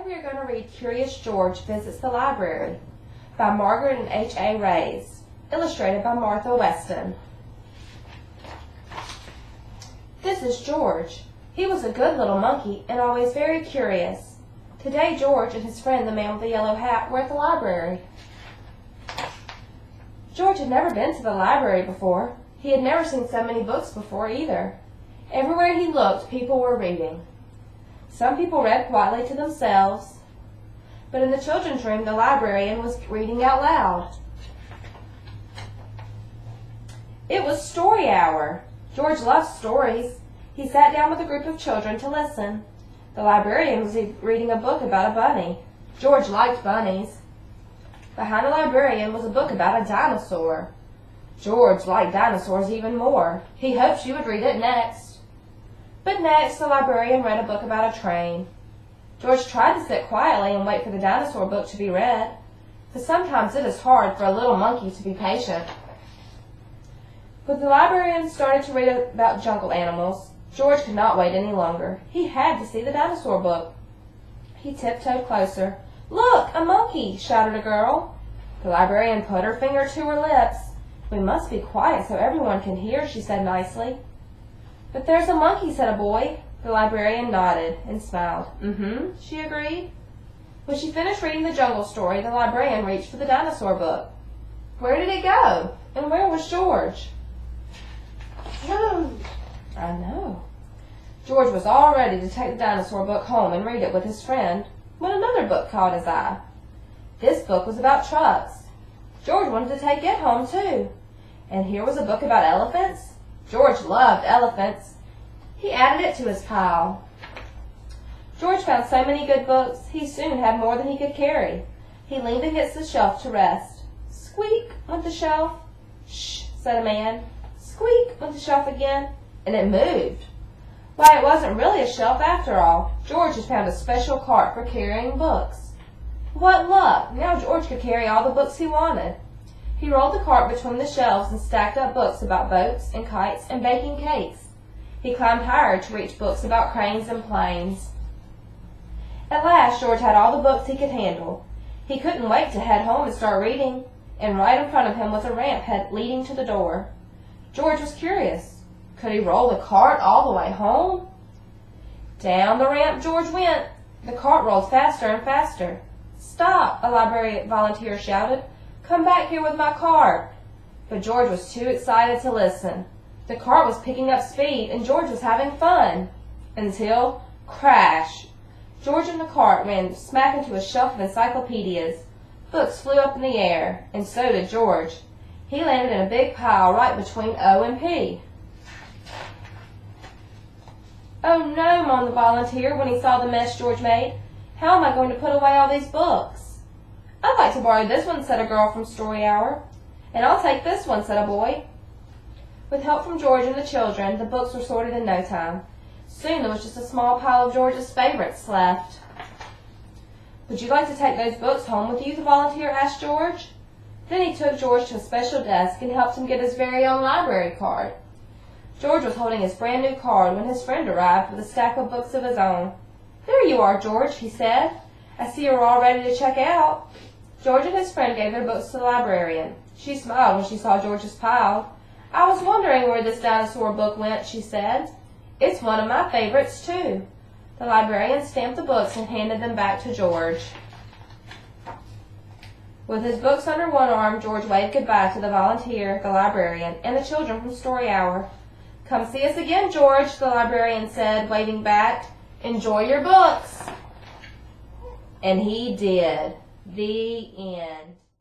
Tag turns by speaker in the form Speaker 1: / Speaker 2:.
Speaker 1: we are going to read Curious George Visits the Library by Margaret and H.A. Rays, illustrated by Martha Weston. This is George. He was a good little monkey and always very curious. Today George and his friend the man with the yellow hat were at the library. George had never been to the library before. He had never seen so many books before either. Everywhere he looked, people were reading. Some people read quietly to themselves, but in the children's room the librarian was reading out loud. It was story hour. George loved stories. He sat down with a group of children to listen. The librarian was reading a book about a bunny. George liked bunnies. Behind the librarian was a book about a dinosaur. George liked dinosaurs even more. He hoped she would read it next. But next, the librarian read a book about a train. George tried to sit quietly and wait for the dinosaur book to be read, but sometimes it is hard for a little monkey to be patient. When the librarian started to read about jungle animals, George could not wait any longer. He had to see the dinosaur book. He tiptoed closer. "Look, a monkey!" shouted a girl. The librarian put her finger to her lips. "We must be quiet so everyone can hear," she said nicely. "But there's a monkey," said a boy. The librarian nodded and smiled. She agreed. When she finished reading the jungle story, the librarian reached for the dinosaur book. Where did it go? And where was George? I know. George was all ready to take the dinosaur book home and read it with his friend when another book caught his eye. This book was about trucks. George wanted to take it home too. And here was a book about elephants. George loved elephants. He added it to his pile. George found so many good books, he soon had more than he could carry. He leaned against the shelf to rest. Squeak went the shelf. Shh, said a man. Squeak went the shelf again, and it moved. Why, it wasn't really a shelf after all. George had found a special cart for carrying books. What luck! Now George could carry all the books he wanted. He rolled the cart between the shelves and stacked up books about boats and kites and baking cakes. He climbed higher to reach books about cranes and planes. At last, George had all the books he could handle. He couldn't wait to head home and start reading, and right in front of him was a ramp leading to the door. George was curious. Could he roll the cart all the way home? Down the ramp George went. The cart rolled faster and faster. "Stop!" a library volunteer shouted. "Come back here with my cart." But George was too excited to listen. The cart was picking up speed, and George was having fun. Until, crash! George and the cart ran smack into a shelf of encyclopedias. Books flew up in the air, and so did George. He landed in a big pile right between O and P. "Oh no," moaned the volunteer when he saw the mess George made. "How am I going to put away all these books?" "I'd like to borrow this one," said a girl from Story Hour. "And I'll take this one," said a boy. With help from George and the children, the books were sorted in no time. Soon there was just a small pile of George's favorites left. "Would you like to take those books home with you?" the volunteer asked George. Then he took George to a special desk and helped him get his very own library card. George was holding his brand new card when his friend arrived with a stack of books of his own. "There you are, George," he said. "I see you're all ready to check out." George and his friend gave their books to the librarian. She smiled when she saw George's pile. "I was wondering where this dinosaur book went," she said. "It's one of my favorites, too." The librarian stamped the books and handed them back to George. With his books under one arm, George waved goodbye to the volunteer, the librarian, and the children from Story Hour. "Come see us again, George," the librarian said, waving back. "Enjoy your books." And he did. The end.